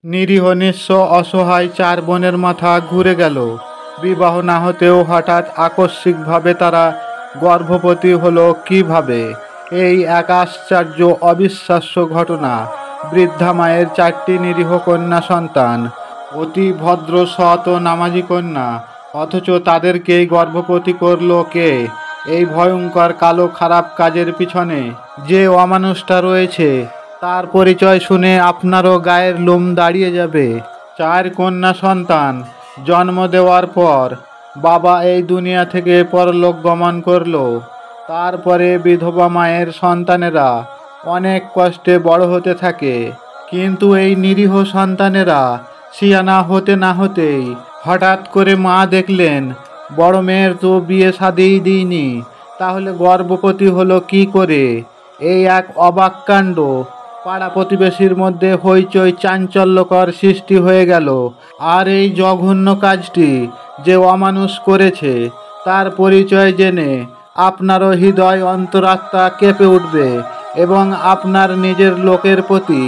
নিরীহ নিঃস্ব অসহায় চার বোনের মাথা ঘুরে গেল। বিবাহ না হতেও হঠাৎ আকস্মিকভাবে তারা গর্ভবতী হলো কিভাবে? এই এক আশ্চর্য অবিশ্বাস্য ঘটনা। বৃদ্ধা মায়ের চারটি নিরীহ কন্যা সন্তান, অতি ভদ্র সৎ ও নামাজি কন্যা, অথচ তাদেরকেই গর্ভবতী করলো কে? এই ভয়ঙ্কর কালো খারাপ কাজের পিছনে যে অমানুষটা রয়েছে তার পরিচয় শুনে আপনারও গায়ের লোম দাঁড়িয়ে যাবে। চার কন্যা সন্তান জন্ম দেওয়ার পর বাবা এই দুনিয়া থেকে পরলোক গমন করলো। তারপরে বিধবা মায়ের সন্তানেরা অনেক কষ্টে বড় হতে থাকে। কিন্তু এই নিরীহ সন্তানেরা সিয়ানা হতে না হতেই হঠাৎ করে মা দেখলেন বড় মেয়ের তো বিয়ে শাদিই দিইনি, তাহলে গর্ভবতী হলো কি করে? এই এক অবাক কাণ্ড। পাড়া প্রতিবেশীর মধ্যে হইচই চাঞ্চল্যকর সৃষ্টি হয়ে গেল। আর এই জঘন্য কাজটি যে অমানুষ করেছে তার পরিচয় জেনে আপনারও হৃদয় অন্তরাত্মা কেঁপে উঠবে এবং আপনার নিজের লোকের প্রতি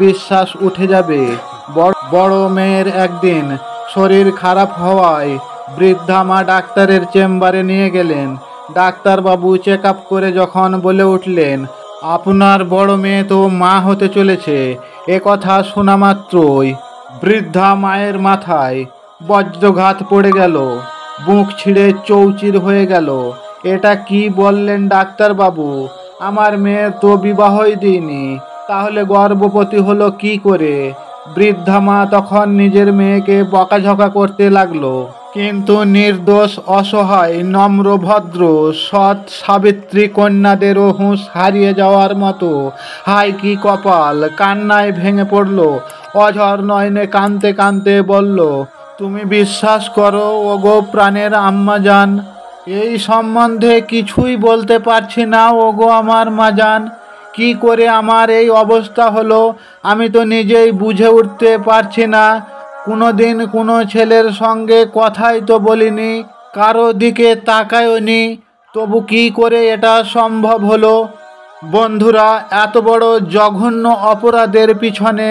বিশ্বাস উঠে যাবে। বড় মেয়ের একদিন শরীর খারাপ হওয়ায় বৃদ্ধা মা ডাক্তারের চেম্বারে নিয়ে গেলেন। ডাক্তারবাবু চেক আপ করে যখন বলে উঠলেন, আপনার বড় মেয়ে তো মা হতে চলেছে। এ কথা শোনা মাত্রই বৃদ্ধা মায়ের মাথায় বজ্রঘাত পড়ে গেল, বুক ছিঁড়ে চৌচির হয়ে গেল। এটা কি বললেন ডাক্তারবাবু? আমার মেয়ের তো বিবাহই দিইনি, তাহলে গর্ভবতী হলো কি করে? বৃদ্ধা মা তখন নিজের মেয়েকে বকাঝকা করতে লাগলো। কিন্তু নির্দোষ অসহায় নম্র ভদ্র সৎ সাবিত্রী কন্যাদেরও হুঁশ হারিয়ে যাওয়ার মতো হায় কি কপাল! কান্নায় ভেঙে পড়ল। অঝর নয়নে কাঁদতে কাঁদতে বলল, তুমি বিশ্বাস করো ওগো প্রাণের আম্মা জান, এই সম্বন্ধে কিছুই বলতে পারছি না ওগো আমার মা জান। কি করে আমার এই অবস্থা হলো আমি তো নিজেই বুঝে উঠতে পারছি না। কোনোদিন কোনো ছেলের সঙ্গে কথাই তো বলিনি, কারো দিকে তাকায়নি, তবু কি করে এটা সম্ভব হলো? বন্ধুরা, এত বড় জঘন্য অপরাধের পিছনে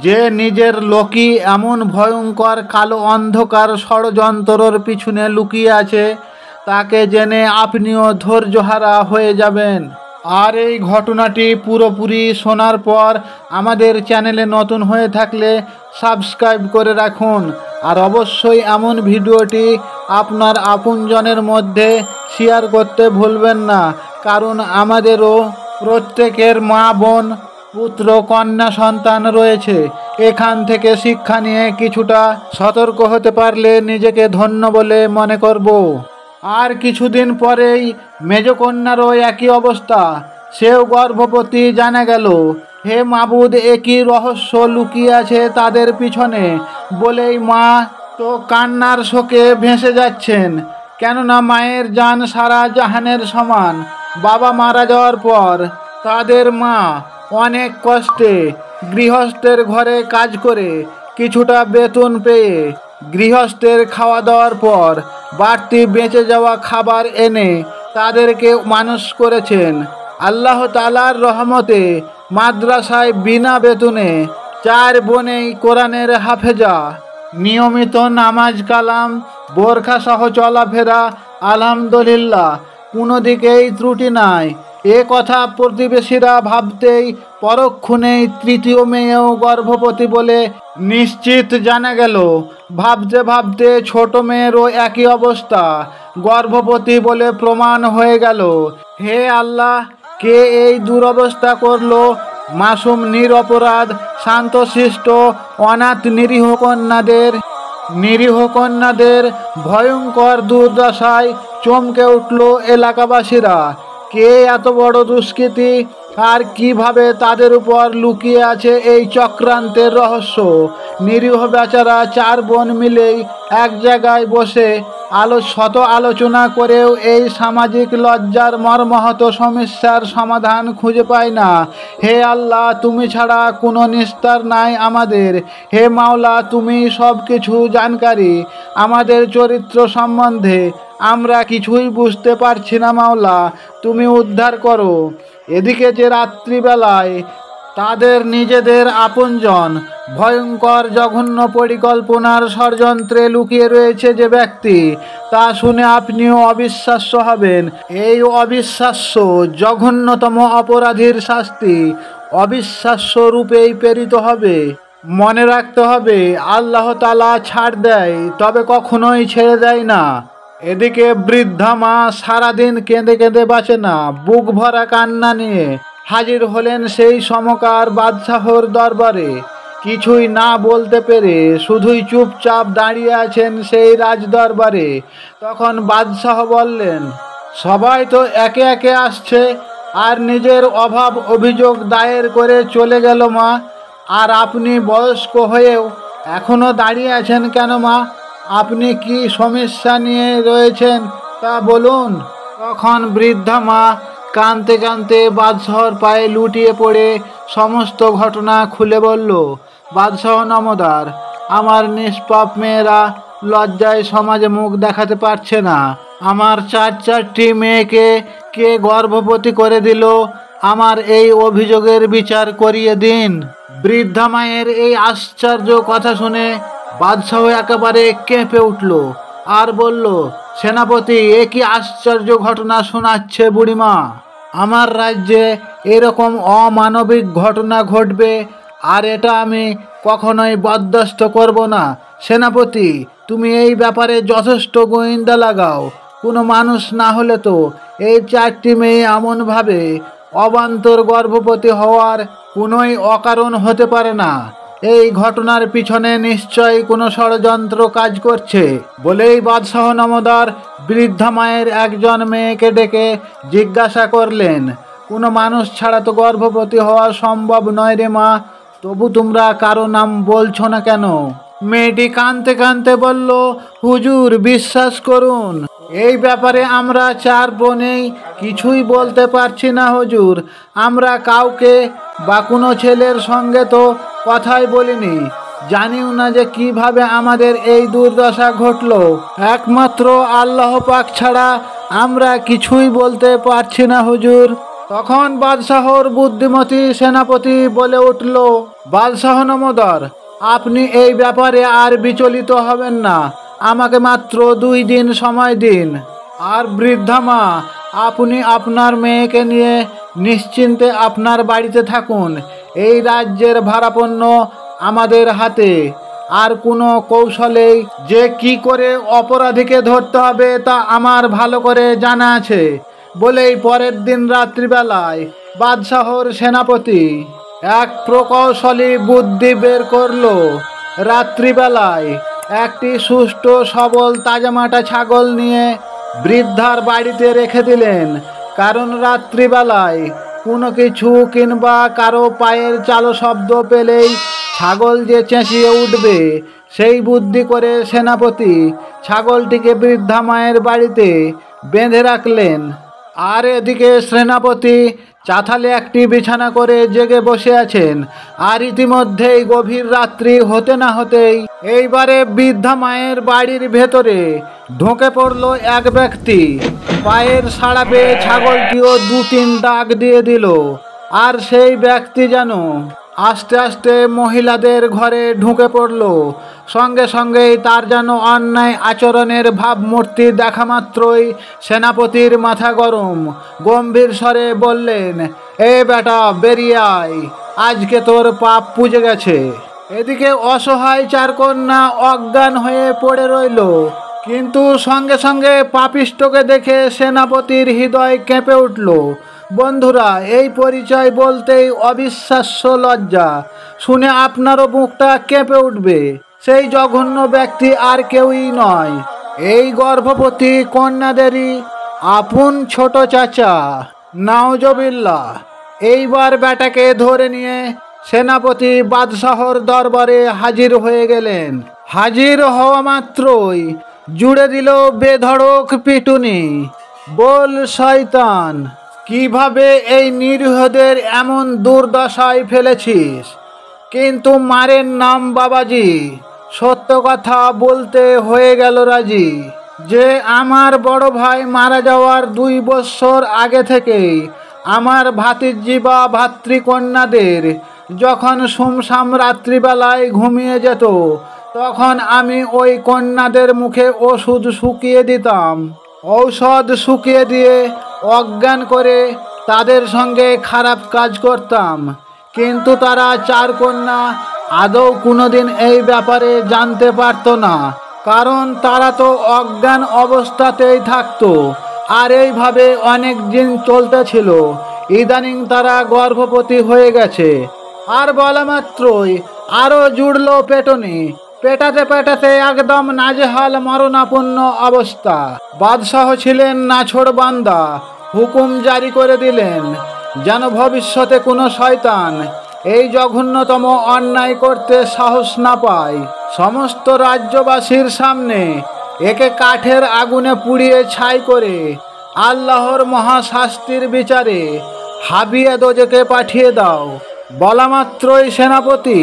যে নিজের লোকই এমন ভয়ঙ্কর কালো অন্ধকার ষড়যন্ত্রর পিছনে লুকিয়ে আছে তাকে জেনে আপনিও ধৈর্যহারা হয়ে যাবেন। আর এই ঘটনাটি পুরোপুরি শোনার পর আমাদের চ্যানেলে নতুন হয়ে থাকলে সাবস্ক্রাইব করে রাখুন। আর অবশ্যই এমন ভিডিওটি আপনার আপনজনের মধ্যে শেয়ার করতে ভুলবেন না, কারণ আমাদেরও প্রত্যেকের মা বোন পুত্র কন্যা সন্তান রয়েছে। এখান থেকে শিক্ষা নিয়ে কিছুটা সতর্ক হতে পারলে নিজেকে ধন্য বলে মনে করব। আর কিছুদিন পরেই মেজকন্যারও একই অবস্থা, সেও গর্ভবতী জানা গেল। হে মাবুদ, একই রহস্য লুকিয়ে আছে তাদের পিছনে বলেই মা তো কান্নার শোকে ভেসে যাচ্ছেন। কেননা মায়ের জান সারা জাহানের সমান। বাবা মারা যাওয়ার পর তাদের মা অনেক কষ্টে গৃহস্থের ঘরে কাজ করে কিছুটা বেতন পেয়ে গৃহস্থের খাওয়া দাওয়ার পর বাড়তি বেঁচে যাওয়া খাবার এনে তাদেরকে মানুষ করেছেন। আল্লাহ তাআলার রহমতে মাদ্রাসায় বিনা বেতনে চার বোনেই কোরআনের হাফেজা, নিয়মিত নামাজ কালাম বোরখা সহ চলাফেরা আলহামদুলিল্লাহ কোনো দিকেই ত্রুটি নাই। এ কথা প্রতিবেশীরা ভাবতেই পরক্ষণেই তৃতীয় মেয়েও গর্ভবতী বলে নিশ্চিত জানা গেল। ভাবতে ভাবতে ছোট মেয়েরও একই অবস্থা, গর্ভবতী বলে প্রমাণ হয়ে গেল। হে আল্লাহ, কে এই দুরবস্থা করলো? মাসুম নিরপরাধ শান্তশিষ্ট অনাথ নিরীহ কন্যাদের ভয়ঙ্কর দুর্দশায় চমকে উঠল এলাকাবাসীরা। কে এত বড় দুষ্কৃতী আর কিভাবে তাদের উপর লুকিয়ে আছে এই চক্রান্তের রহস্য? নিরীহ বেচারা চার বোন মিলেই এক জায়গায় বসে শত আলোচনা করেও এই সামাজিক লজ্জার মর্মাহত সমস্যার সমাধান খুঁজে পায় না। হে আল্লাহ, তুমি ছাড়া কোনো নিস্তার নাই আমাদের। হে মাওলা, তুমি সব কিছু জানকারী। আমাদের চরিত্র সম্বন্ধে আমরা কিছুই বুঝতে পারছি না মাওলা, তুমি উদ্ধার করো। এদিকে যে রাত্রিবেলায় তাদের নিজেদের আপনজন ভয়ঙ্কর জঘন্য পরিকল্পনার ষড়যন্ত্রে লুকিয়ে রয়েছে যে ব্যক্তি, তা শুনে আপনিও অবিশ্বাস্য হবেন। এই অবিশ্বাস্য জঘন্যতম অপরাধীর শাস্তি অবিশ্বাস্য রূপেই প্রেরিত হবে। মনে রাখতে হবে, আল্লাহ তাআলা ছাড় দেয়, তবে কখনোই ছেড়ে দেয় না। এদিকে বৃদ্ধা মা সারাদিন কেঁদে কেঁদে বাঁচে না, বুক ভরা কান্না নিয়ে হাজির হলেন সেই সমকার বাদশাহর দরবারে। কিছুই না বলতে পেরে শুধুই চুপচাপ দাঁড়িয়ে আছেন সেই রাজ দরবারে। তখন বাদশাহ বললেন, সবাই তো একে একে আসছে আর নিজের অভাব অভিযোগ দায়ের করে চলে গেল মা, আর আপনি বয়স্ক হয়েও এখনো দাঁড়িয়ে আছেন কেন মা? আপনি কি সমস্যা নিয়ে রয়েছেন তা বলুন। তখন বৃদ্ধা মা কাঁদতে কাঁদতে বাদশাহর পায়ে লুটিয়ে পড়ে সমস্ত ঘটনা খুলে বলল, বাদশাহ নমদার, আমার নিষ্পাপ মেয়েরা লজ্জায় সমাজে মুখ দেখাতে পারছে না। আমার চারটি মেয়েকে কে গর্ভবতী করে দিল, আমার এই অভিযোগের বিচার করিয়ে দিন। বৃদ্ধা মায়ের এই আশ্চর্য কথা শুনে বাদশাহ একেবারে কেঁপে উঠল আর বলল, সেনাপতি, এ কি আশ্চর্য ঘটনা শোনাচ্ছে বুড়িমা? আমার রাজ্যে এরকম অমানবিক ঘটনা ঘটবে, আর এটা আমি কখনোই বরদাস্ত করব না। সেনাপতি, তুমি এই ব্যাপারে যথেষ্ট গোয়েন্দা লাগাও। কোনো মানুষ না হলে তো এই চারটি মেয়ে এমনভাবে অবান্তর গর্ভবতী হওয়ার কোনোই অকারণ হতে পারে না। এই ঘটনার পিছনে নিশ্চয়ই কোনো ষড়যন্ত্র কাজ করছে বলেই বাদশাহ নমদার বৃদ্ধা মায়ের একজন মেয়েকে ডেকে জিজ্ঞাসা করলেন, কোনো মানুষ ছাড়া তো গর্ভবতী হওয়া সম্ভব নয় রে মা, তবু তোমরা কারো নাম বলছো না কেন? মেয়েটি কাঁদতে কাঁদতে বলল, হুজুর, বিশ্বাস করুন, এই ব্যাপারে আমরা চার বোনেই কিছুই বলতে পারছি না হুজুর। আমরা কাউকে বা কোনো ছেলের সঙ্গে তো কথাই বলিনি, জানিও না যে কিভাবে আমাদের এই দুর্দশা ঘটলো। একমাত্র আল্লাহ পাক ছাড়া আমরা কিছুই বলতে পারছি না হুজুর। তখন বাদশাহর বুদ্ধিমতী সেনাপতি বলে উঠল, বাদশাহ নমদার, আপনি এই ব্যাপারে আর বিচলিত হবেন না, আমাকে মাত্র 2 দিন সময় দিন। আর বৃদ্ধা মা, আপনি আপনার মেয়েকে নিয়ে নিশ্চিন্তে আপনার বাড়িতে থাকুন। এই রাজ্যের ভারাপণ্য আমাদের হাতে, আর কোনো কৌশলেই যে কি করে অপরাধীকে ধরতে হবে তা আমার ভালো করে জানা আছে। বলেই পরের দিন রাত্রিবেলায় বাদশাহর সেনাপতি এক প্রকৌশলী বুদ্ধি বের করলো। রাত্রিবেলায় একটি সুষ্ঠ সবল তাজামাটা ছাগল নিয়ে বৃদ্ধার বাড়িতে রেখে দিলেন, কারণ রাত্রিবেলায় কোনো কিছু কিংবা কারো পায়ের চালো শব্দ পেলেই ছাগল যে চেঁচিয়ে উঠবে, সেই বুদ্ধি করে সেনাপতি ছাগলটিকে বৃদ্ধা মায়ের বাড়িতে বেঁধে রাখলেন। আর এদিকে সেনাপতি চাতালে একটি বিছানা করে জেগে বসে আছেন। আর ইতিমধ্যেই গভীর রাত্রি হতে না হতেই এইবারে বৃদ্ধা মায়ের বাড়ির ভেতরে ঢুকে পড়ল এক ব্যক্তি। পায়ের সাড়া পেয়ে ছাগলটিও 2-3 ডাক দিয়ে দিল। আর সেই ব্যক্তি যেন আস্তে আস্তে মহিলাদের ঘরে ঢুকে পড়ল। সঙ্গে সঙ্গেই তার যেন অন্যায় আচরণের ভাবমূর্তি দেখা মাত্রই সেনাপতির মাথা গরম। গম্ভীর স্বরে বললেন, এ বেটা, বেরিয়ে আয়, আজকে তোর পাপ পুজে গেছে। এদিকে অসহায় চারকন্যা অজ্ঞান হয়ে পড়ে রইল, কিন্তু সঙ্গে সঙ্গে পাপিষ্ঠকে দেখে সেনাপতির হৃদয় কেঁপে উঠল। বন্ধুরা, এই পরিচয় বলতেই অবিশ্বাস্য লজ্জা। শুনে আপনারও বুকটা কেঁপে উঠবে। সেই জঘন্য ব্যক্তি আর কেউই নয়, এই গর্ভবতী কন্যাদেরই আপন ছোট চাচা। নাউজুবিল্লাহ। এইবার বেটাকে ধরে নিয়ে সেনাপতি বাদশাহর দরবারে হাজির হয়ে গেলেন। হাজির হওয়া মাত্রই জুড়ে দিল বেধড়ক পিটুনি। বল শয়তান, কিভাবে এই নিরীহদের এমন দুর্দশায় ফেলেছিস? কিন্তু মারের নাম বাবাজি, সত্য কথা বলতে হয়ে গেল রাজি, যে আমার বড় ভাই মারা যাওয়ার 2 বছর আগে থেকেই আমার ভাতিজি বা ভাতৃকন্যাদের যখন সুমসাম রাত্রিবেলায় ঘুমিয়ে যেত, তখন আমি ওই কন্যাদের মুখে ওষুধ শুকিয়ে দিতাম। ঔষধ শুকিয়ে দিয়ে অজ্ঞান করে তাদের সঙ্গে খারাপ কাজ করতাম। কিন্তু তারা চার কন্যা আদৌ কোনোদিন এই ব্যাপারে জানতে পারতো না, কারণ তারা তো অজ্ঞান অবস্থাতেই থাকতো। আর এইভাবে অনেক দিন চলতেছিল। ইদানিং তারা গর্ভবতী হয়ে গেছে। আর বলা মাত্রই আরও জুড়লো পেটনি। পেটাতে পেটাতে একদম নাজেহাল মরণাপন্ন অবস্থা। বাদশাহ ছিলেন নাছোড় বান্দা, হুকুম জারি করে দিলেন যেন ভবিষ্যতে কোনো শয়তান এই জঘন্যতম অন্যায় করতে সাহস না পায়। সমস্ত রাজ্যবাসীর সামনে একে কাঠের আগুনে পুড়িয়ে ছাই করে আল্লাহর মহাশাস্তির বিচারে হাবিয়ে দোজখে পাঠিয়ে দাও। বলা মাত্রই সেনাপতি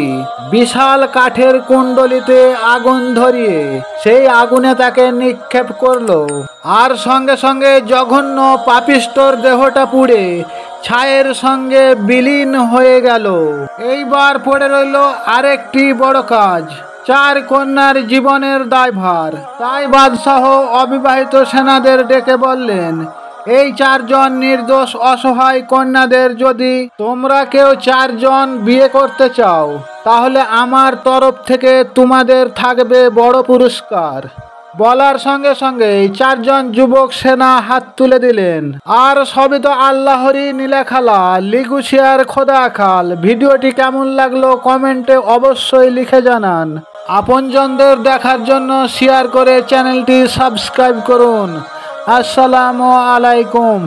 বিশাল কাঠের কুণ্ডলিতে আগুন ধরিয়ে সেই আগুনে তাকে নিক্ষেপ করলো। আর সঙ্গে সঙ্গে জঘন্য পাপিষ্টর দেহটা পুড়ে ছায়ের সঙ্গে বিলীন হয়ে গেল। এইবার পড়ে রইল আরেকটি বড় কাজ, চার কন্যার জীবনের দায়ভার। তাই বাদশাহ অবিবাহিত সেনাদের ডেকে বললেন, এই চারজন নির্দোষ অসহায় কন্যাদের যদি তোমরা কেউ চারজন বিয়ে করতে চাও, তাহলে আমার তরফ থেকে তোমাদের থাকবে বড় পুরস্কার। বলার সঙ্গে সঙ্গে চারজন যুবক সেনা হাত তুলে দিলেন। আর সবই তো আল্লাহরই নীলাখালা, লিগু শেয়ার খোদা খাল। ভিডিওটি কেমন লাগলো কমেন্টে অবশ্যই লিখে জানান। আপনজনদের দেখার জন্য শেয়ার করে চ্যানেলটি সাবস্ক্রাইব করুন। আসসালামু আলাইকুম।